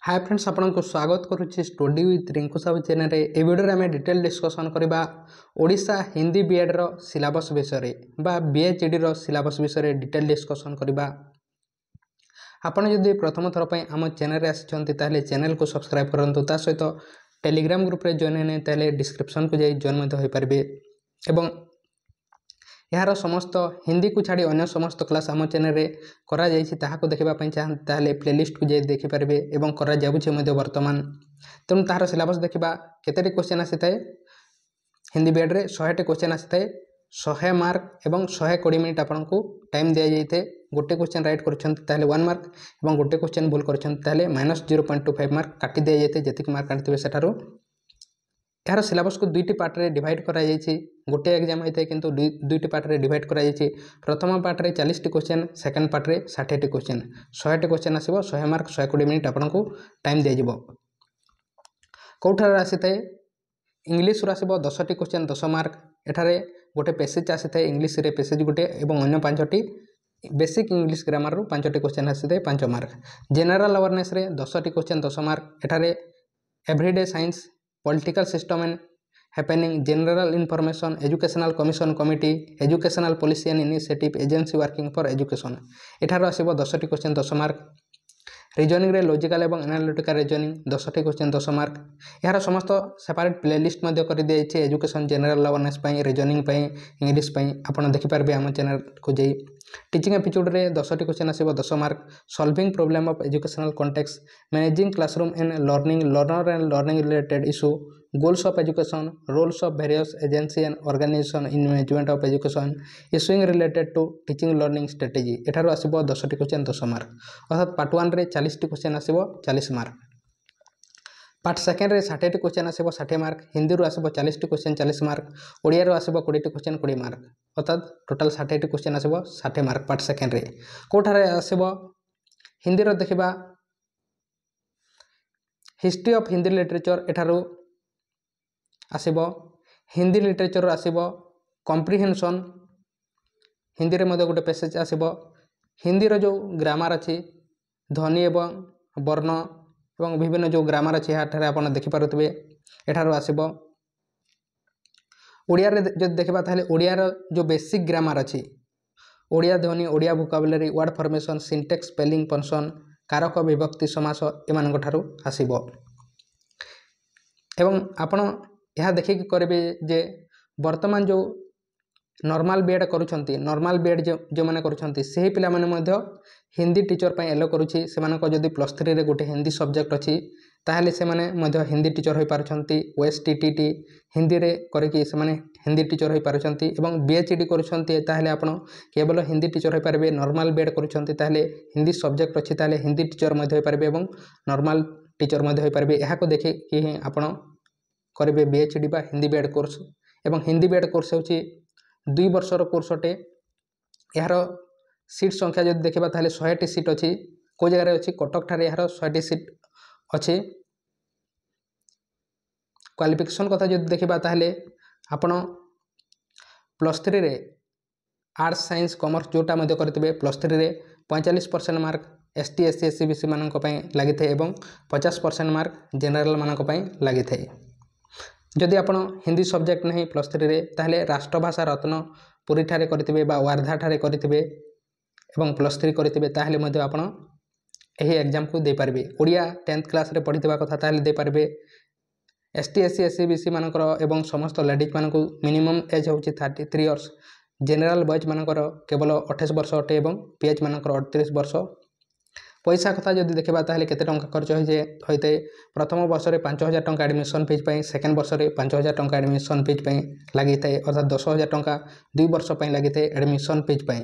हाय friends आपको स्वागत करुच्ची study with Rinku Sahu channel रे ए वीडियो आम डिटेल डिस्कसन करबा ओडिशा हिंदी बीएड रो सिलेबस विषय बा बीएचडी रो सिलेबस विषय डिटेल डिस्कसन करबा। आपण जदि प्रथम थर पे आम चैनल रे आछंती ताले चैनल को सब्सक्राइब करंतु ता सहित टेलीग्राम ग्रुप रे जॉइन ने ताले डिस्क्रिप्शन को जाई जॉइन मध्ये होई परबे एवं यार समस्त हिंदी को छाड़ी अन्य समस्त क्लास आम चैनल रे करा जायछि ताहाको देखबा पई चाहते ताले प्लेलिस्ट को जाई देखि परबे एवं करा जाउछि मध्ये वर्तमान तेणु ताहार सिलेबस देखबा केतेटी क्वेश्चन आसी थाए हिंदी बीएड रे 100 टी क्वेश्चन आसी थाए 100 मार्क एवं 120 मिनिट आपनको टाइम दिया जाइते गोटे क्वेश्चन राइट करछन्ते ताले 1 मार्क एवं गोटे क्वेश्चन भूल करछन्ते ताले -0.25 मार्क काटी दिया जाइते जतिक मार्क काटिबे सेटारो यार सिलेबस को दुईटी पार्ट रे डिवाइड करा जायछि गोटे एग्जाम होइते किंतु दुईटी पार्ट रे डिवाइड करा जायछि प्रथम पार्ट रे 40 टी क्वेश्चन सेकंड पार्ट रे 60 टी क्वेश्चन 100 टी क्वेश्चन आसीबो 100 मार्क 120 मिनिट आपनको टाइम दिया जिवो कोठार आसीते इंग्लिश रो आसीबो 10 टी क्वेश्चन 10 मार्क एठारे गोटे पैसेज आसीते इंग्लिश रे पैसेज गोटे एवं अन्य 5 टी बेसिक इंग्लिश ग्रामर रो 5 टी क्वेश्चन आसीते 5 मार्क जनरल अवेयरनेस रे 10 टी क्वेश्चन 10 मार्क एठारे everyday science political system and happening general information educational commission committee educational policy and initiative agency working for education एठार आसीबो 10 टी क्वेश्चन 10 मार्क रीजनिंग रे लॉजिकल एवं एनालिटिकल रीजनिंग 10 टी क्वेश्चन 10 मार्क यार समस्त सेपरेट प्लेलिस्ट मध्ये कर दिए छै एजुकेशन जनरल अवेयरनेस पई रीजनिंग पई इंग्लिश पई आपण देखि पारबे हम चैनल को जाई टीचिंग एप्टीट्यूड रे 10 टी क्वेश्चन आसीबो 10 mark solving problem of educational context managing classroom and learning learner and learning related issue goals of education roles of various agency and organisation in management of education issuing related to teaching learning strategy एठारो आसीबो 10 टी question 10 mark अर्थात part 1 रे 40 टी question आसीबो 40 mark part second रे 60 टी question आसीबो 60 मार्क हिंदी रो आसीबो 40 टी क्वेश्चन 40 मार्क ओडिया रो आसीबो 20 टी क्वेश्चन 20 मार्क अर्थात टोटल 60 टी क्वेश्चन आसीबो 60 मार्क पार्ट सेकेंड रे कोठारे आसीबो हिंदी रो देखिबा हिस्ट्री ऑफ हिंदी लिटरेचर एठारो आसीबो हिंदी लिटरेचर रो आसीबो कॉम्प्रिहेंशन हिंदी रे मध्ये गोटे पैसेज आसीबो हिंदी रो जो ग्रामर अछि ध्वनि एवं वर्ण एवं विभिन्न जो ग्रामर अछि हाठारे आपण देखि पारुतबे एठारो आसीबो ओडिया रे जब देखबा ताले ओडिया रो जो बेसिक ग्रामर अछि ओडिया ध्वनि Odia vocabulary word formation syntax spelling function कारक विभक्ति समास एमान ठारू आसीबो एवं आपण यह देखिक करेंगे जे वर्तमान जो नॉर्मल बीएड करुछंती नॉर्मल बीएड जो माने करुछंती सेही पिला माने मध्य हिंदी टीचर पय एलो करूछि सेमानको जदि +3 रे गोटे हिंदी सब्जेक्ट अछि ताहले से माने मध्य हिंदी टीचर होई पारुछंती ओएसटीटीटी हिंदी रे करके से माने हिंदी टीचर होई पारुछंती एवं बीएचडी करुछंती ताहले आपण केवल हिंदी टीचर होई पारबे नॉर्मल बीएड करुछंती ताहले हिंदी सब्जेक्ट अछि ताहले हिंदी टीचर मध्य होई पारबे एवं नॉर्मल टीचर मध्य होई पारबे एहा को देखि कि आपण करेंगे बीएचडी बा हिंदी बीएड कोर्स एवं हिंदी बीएड कोर्स होची 2 वर्षर कोर्स अटे यार सीट संख्या जब देखा ताले 100 टी सीट अच्छी को जगह अच्छी कटक ठारे यार 100 टी सीट अच्छी क्वालिफिकेशन कथा जब देखा ताले आपण +3 रे आर्ट्स साइंस कॉमर्स जोटा मध्य करथिबे +3 रे 45% mark ST SC SC BC मानक पय लागि थे एवं 50% मार्क जनरल मानक पय लागि थे जदि आपण हिंदी सब्जेक्ट नहीं +3 रे ताहले राष्ट्रभाषा रत्न पुरी ठारे करथिबे बा वार्धा ठारे करथिबे एवं +3 करथिबे ताहले मध्ये आपण एही एग्जाम को दे पारबे ओडिया 10th क्लास रे पढितबा कथा ताहले दे पारबे एसटी एससी एससी बीसी मानकर एवं समस्त लेडीज मानको मिनिमम एज होची 33 इयर्स जनरल बॉयज मानकर केवल 28 वर्ष अटे एवं पीएच मानकर 38 वर्ष पैसा कथा जदि देखबा ताहले केते टंका खर्च होइते प्रथम वर्ष रे 5000 टंका एडमिशन फीस पई सेकंड वर्ष रे 5000 टंका एडमिशन फीस पई लागि थाए अर्थात 10000 टंका 2 वर्ष पई लागि थाए एडमिशन फीस पई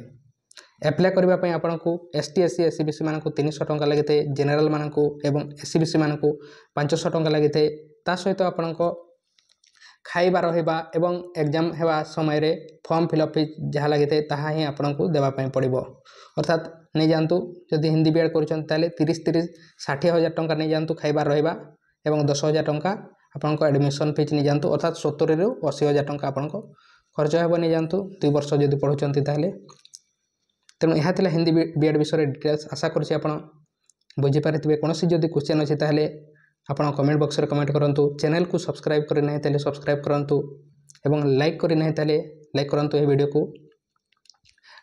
अप्लाई करबा पई आपनको एसटी एससी एससी बीसी माननको 300 टंका लागि थाए जनरल माननको एवं एससी बीसी माननको 500 टंका लागि थाए ता सहित आपनको खाइबा रहिबा एवं एग्जाम हेबा समय रे फॉर्म फिलअप फीस जहा लागि थाए ताहा ही आपनको देबा पई पड़िबो अर्थात नहीं जानतु जदि हिंदी बीएड करुछन ताले 30-60 टंका नहीं जानतु खाइबा रहिबा एवं 10,000 टंका आपनको एडमिशन फीस नहीं जानतु अर्थात 70 रु 80,000 टंका आपनको खर्च हेबो नहीं जानतु 2 वर्ष जदि पढुचंती ताले तेणु यह हिंदी बीएड विषय डिटेल्स आशा करुछि आपण बुझीपारे कौन जदि क्वेश्चन अच्छी ताहले आपण कमेंट बॉक्स रे कमेंट करंतु चैनल को सब्सक्राइब करि नै ताले सब्सक्राइब करंतु एवं लाइक करि नै ताले लाइक करंतु ए वीडियो को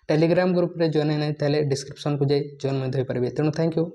टेलीग्राम ग्रुप रे जॉइन नै ताले डिस्क्रिप्शन को जाई जॉइन होई परिबे। तेणु थैंक यू।